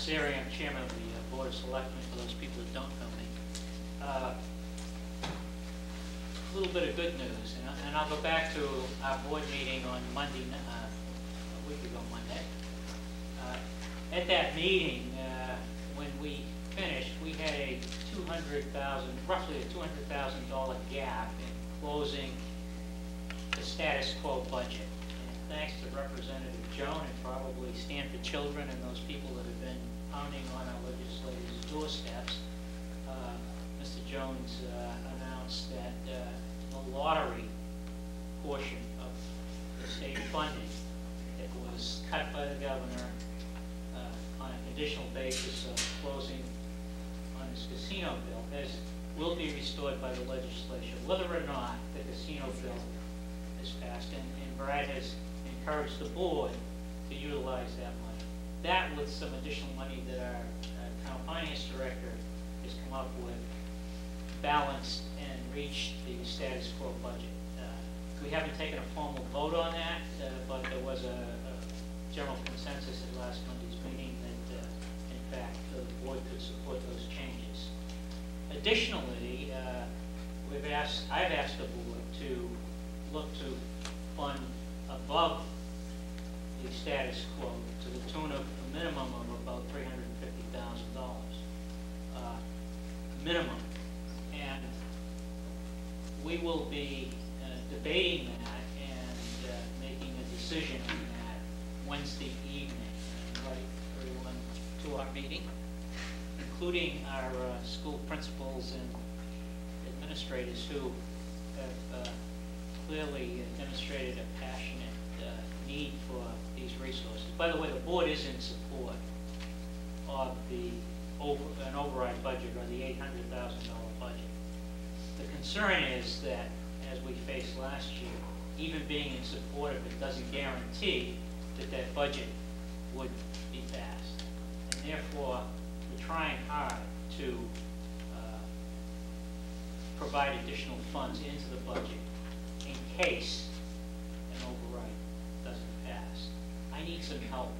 Siri. I'm chairman of the Board of Selectmen, for those people that don't know me. A little bit of good news, and I'll go back to our board meeting on Monday, a week ago Monday. At that meeting, when we finished, we had a roughly a $200,000 gap in closing the status quo budget. And thanks to Representative Joan and probably Stand for Children and those people that have been pounding on our legislators' doorsteps, Mr. Jones announced that the lottery portion of the state funding that was cut by the governor on a conditional basis of closing on his casino bill will be restored by the legislature, whether or not the casino bill is passed. And Brad has encouraged the board to utilize that money. That, with some additional money that our town finance director has come up with, balanced and reached the status quo budget. We haven't taken a formal vote on that, but there was a general consensus at last Monday's meeting that, in fact, the board could support those changes. Additionally, I've asked the board to look to fund above the status quo to the tune of a minimum of about $350,000. Minimum. And we will be debating that and making a decision on that Wednesday evening. I invite everyone to our meeting, including our school principals and administrators who have clearly demonstrated a passionate need for these resources. By the way, the board is in support of an override budget, or the $800,000 budget. The concern is that, as we faced last year, even being in support of it doesn't guarantee that that budget would be passed. And therefore, we're trying hard to provide additional funds into the budget in case an override doesn't pass. I need some help.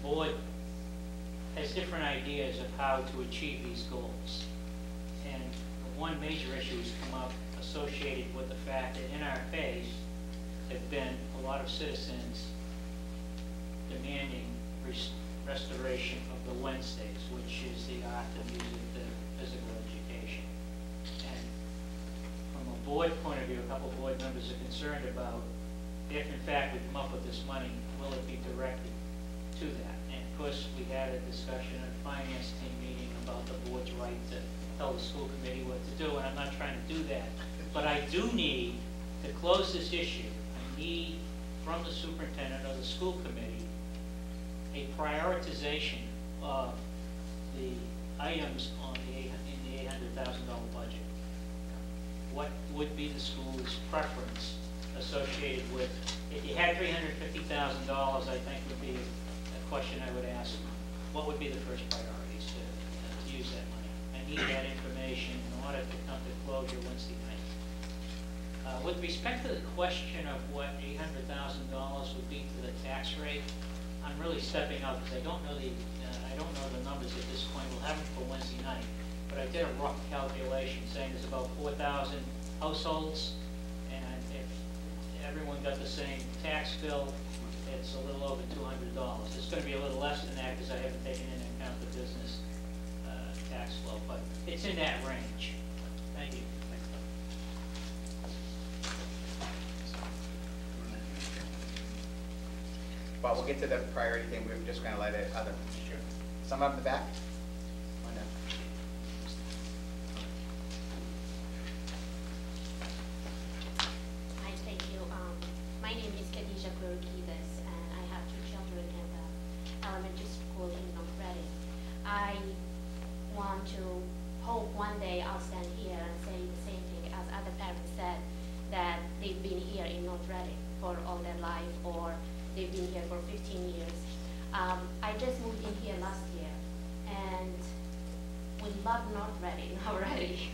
Board has different ideas of how to achieve these goals. And one major issue has come up associated with the fact that in our phase have been a lot of citizens demanding restoration of the Wednesdays, which is the art, the music, the physical education. And from a board point of view, a couple of board members are concerned about if in fact we come up with this money, will it be directed to that? And of course, we had a discussion at a finance team meeting about the board's right to tell the school committee what to do, and I'm not trying to do that. But I do need to close this issue. I need from the superintendent or the school committee a prioritization of the items in the $800,000 budget. What would be the school's preference associated with, if you had $350,000, I think would be a question I would ask, what would be the first priorities to use that money? I need that information in order to come to closure Wednesday night. With respect to the question of what $800,000 would be to the tax rate, I'm really stepping out because I don't know the numbers at this point. We'll have them for Wednesday night, but I did a rough calculation saying there's about 4,000 households, and if everyone got the same tax bill, it's a little over $200. It's going to be a little less than that because I haven't taken into account the business tax flow, but it's in that range. Thank you. Well, we'll get to the priority thing. We're just going to let it other. Sure. Some up in the back. One down. Hi, thank you. My name is Khadija Kurokides, and I have two children in the elementary school in North Reading. I want to hope one day I'll stand here and say the same thing as other parents said, that they've been here in North Reading for all their life, or they've been here for 15 years. I just moved in here last year, and we love North Reading already.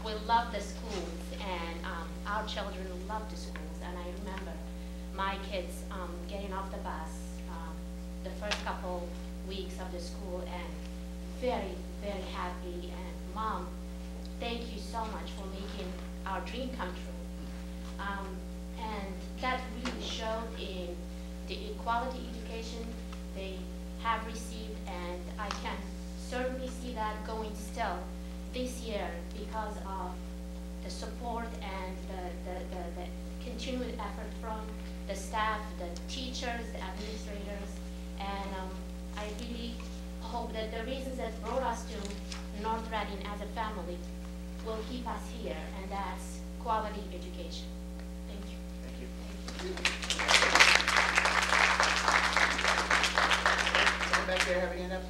We love the schools, and our children love the schools. And I remember my kids getting off the bus. The first couple weeks of the school and very, very happy. And Mom, thank you so much for making our dream come true. And that really showed in the equality education they have received, and I can certainly see that going still this year because of the support and the continued effort from the staff, the teachers, the administrators, and I really hope that the reasons that brought us to North Reading as a family will keep us here, and that's quality education. Thank you. Thank you. Someone back there have a hand up?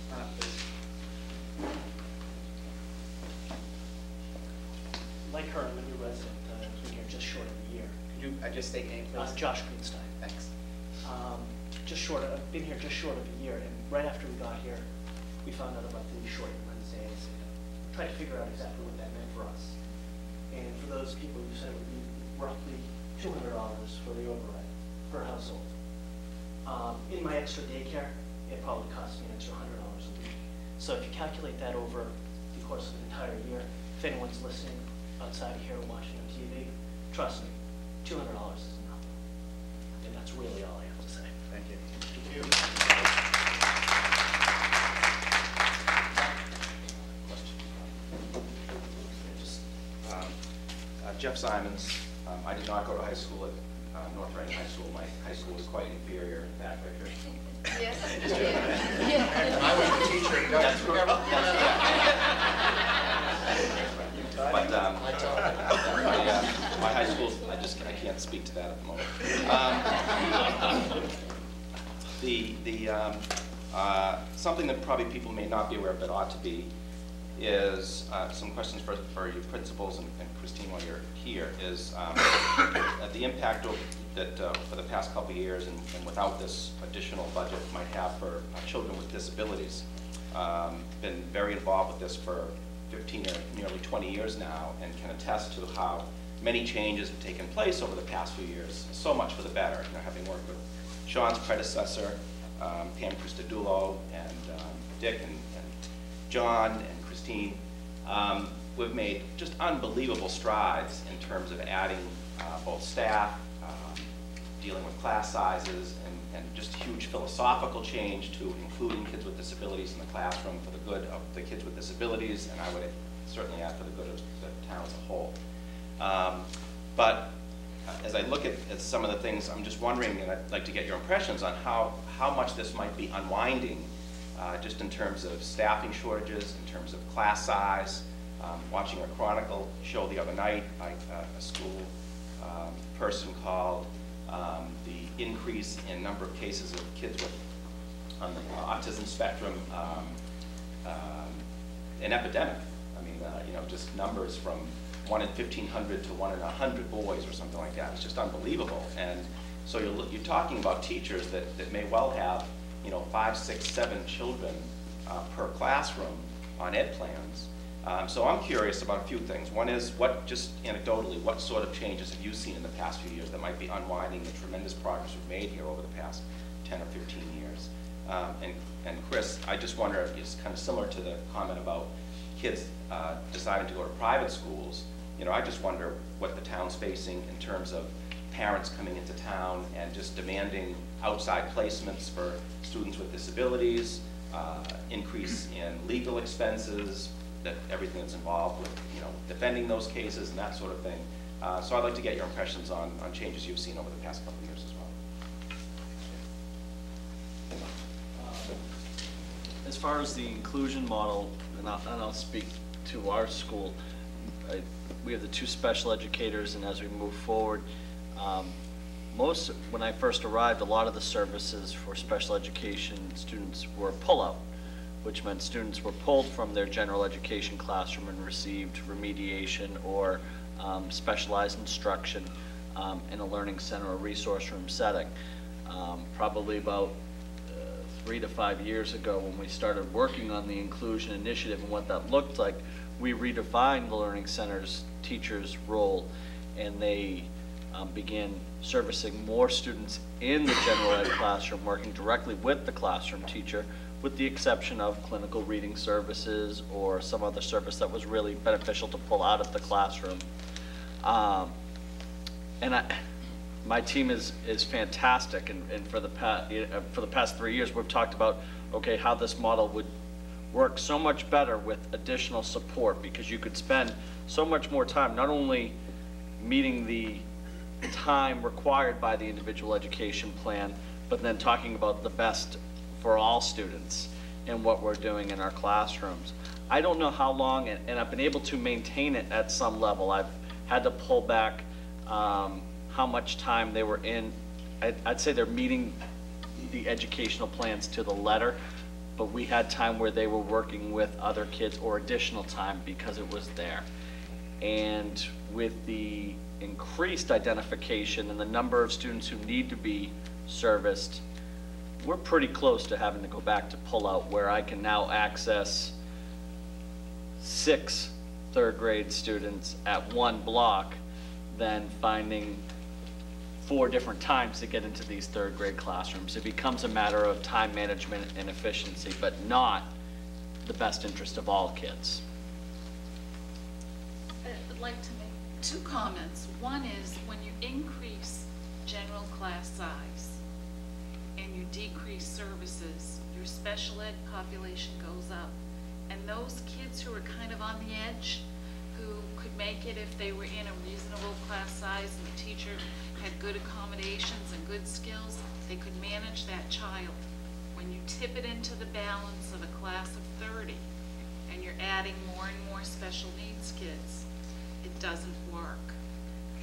Come on up, please. Like her, I'm a new resident, been here just short of a year. Could you just state your name, please? Josh Greenstein. Thanks. I've been here just short of a year, and right after we got here, we found out about the shorting Wednesdays, and tried to figure out exactly what that meant for us. And for those people who said it would be roughly $200 for the override per household. In my extra daycare, it probably cost me an extra $100 a week. So if you calculate that over the course of an entire year, if anyone's listening outside of here watching on TV, trust me, $200 is nothing. And that's really all I have to say. Thank you. Jeff Simons. I did not go to high school at North Reading High School. My high school was quite inferior, in fact, right here. And I was the teacher. That's correct. But my high school, I can't speak to that at the moment. Something that probably people may not be aware of but ought to be is some questions for your principals and Christine while you're here is the impact that for the past couple of years and without this additional budget might have for children with disabilities. Been very involved with this for 15 or nearly 20 years now and can attest to how many changes have taken place over the past few years, so much for the better. You know, having worked with Sean's predecessor, Pam Christodoulou, and Dick and John and Christine, we've made just unbelievable strides in terms of adding both staff, dealing with class sizes, and just huge philosophical change to including kids with disabilities in the classroom for the good of the kids with disabilities, and I would certainly add for the good of the town as a whole. But as I look at some of the things, I'm just wondering, and I'd like to get your impressions on how much this might be unwinding, just in terms of staffing shortages, in terms of class size. Watching a Chronicle show the other night, a school person called the increase in number of cases of kids on the autism spectrum an epidemic. I mean, you know, just numbers from 1 in 1,500 to 1 in 100 boys or something like that. It's just unbelievable. And so you're talking about teachers that may well have, you know, 5, 6, 7 children per classroom on ed plans. So I'm curious about a few things. One is, just anecdotally, what sort of changes have you seen in the past few years that might be unwinding the tremendous progress we've made here over the past 10 or 15 years? And Chris, I just wonder, it's kind of similar to the comment about kids deciding to go to private schools. You know, I just wonder what the town's facing in terms of parents coming into town and just demanding outside placements for students with disabilities, increase in legal expenses, everything that's involved with, you know, defending those cases and that sort of thing. So I'd like to get your impressions on changes you've seen over the past couple of years as well. As far as the inclusion model, and I'll speak to our school, we have the 2 special educators, and as we move forward, when I first arrived, a lot of the services for special education students were pull-out, which meant students were pulled from their general education classroom and received remediation or specialized instruction in a learning center or resource room setting. Probably about 3 to 5 years ago, when we started working on the inclusion initiative and what that looked like, we redefined the learning center's teacher's role, and they began servicing more students in the general ed classroom, working directly with the classroom teacher, with the exception of clinical reading services or some other service that was really beneficial to pull out of the classroom. My team is fantastic, and for the past 3 years, we've talked about, okay, how this model would work so much better with additional support, because you could spend so much more time not only meeting the time required by the individual education plan, but then talking about the best for all students and what we're doing in our classrooms. I don't know how long, and I've been able to maintain it at some level. I've had to pull back how much time they were in. I'd say they're meeting the educational plans to the letter, but we had time where they were working with other kids or additional time because it was there. And with the increased identification and the number of students who need to be serviced, we're pretty close to having to go back to pull out, where I can now access 6 third grade students at one block than finding 4 different times to get into these third grade classrooms. It becomes a matter of time management and efficiency, but not the best interest of all kids. I'd like to make 2 comments. One is, when you increase general class size and you decrease services, your special ed population goes up. And those kids who are kind of on the edge, who could make it if they were in a reasonable class size and the teacher had good accommodations and good skills, they could manage that child. When you tip it into the balance of a class of 30 and you're adding more and more special needs kids, it doesn't work.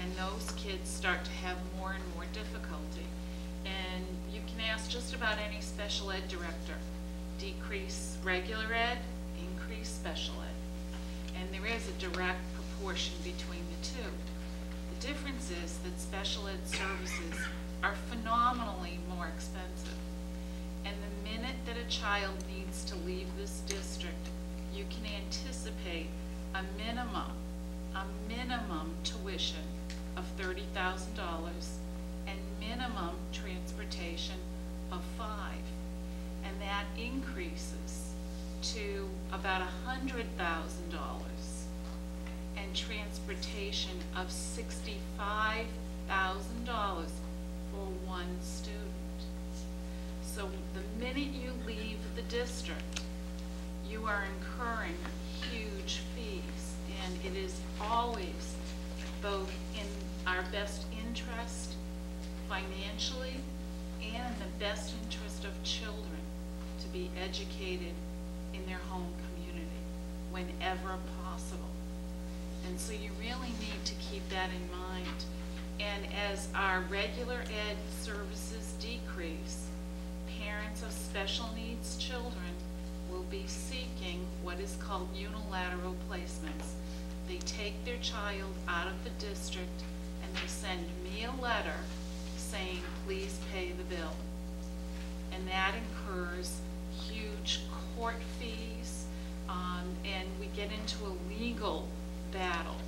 And those kids start to have more and more difficulty. And you can ask just about any special ed director, decrease regular ed, increase special ed. And there is a direct proportion between the two. The difference is that special ed services are phenomenally more expensive. And the minute that a child needs to leave this district, you can anticipate a minimum tuition of $30,000 and minimum transportation of $5,000. And that increases to about $100,000 and transportation of $65,000 for one student. So the minute you leave the district, you are incurring huge fees, and it is always both in our best interest financially and in the best interest of children to be educated in their home community whenever possible. And so you really need to keep that in mind. And as our regular ed services decrease, parents of special needs children will be seeking what is called unilateral placements. They take their child out of the district and they send me a letter saying, please pay the bill. And that incurs huge court fees, and we get into a legal battle,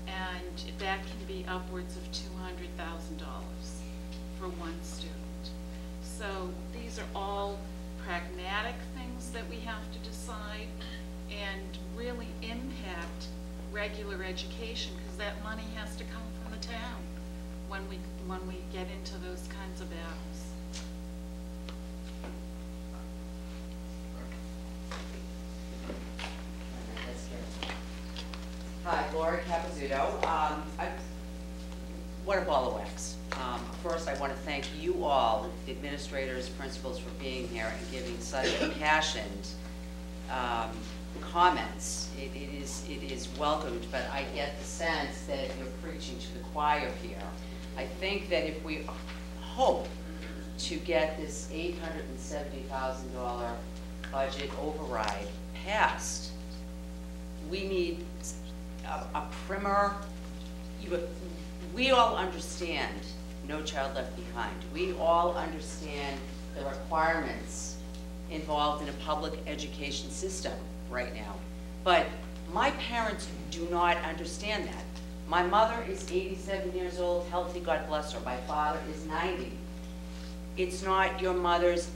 and that can be upwards of $200,000 for one student. So these are all pragmatic things that we have to decide and really impact regular education, because that money has to come from the town when we get into those kinds of battles. Hi, Lori Capizzuto. What a ball of wax. First, I want to thank you all, the administrators, principals, for being here and giving such impassioned comments. It is welcomed, but I get the sense that you're preaching to the choir here. I think that if we hope to get this $870,000 budget override passed, we need a primer. We all understand No Child Left Behind. We all understand the requirements involved in a public education system right now. But my parents do not understand that. My mother is 87 years old, healthy, God bless her. My father is 90. It's not your mother's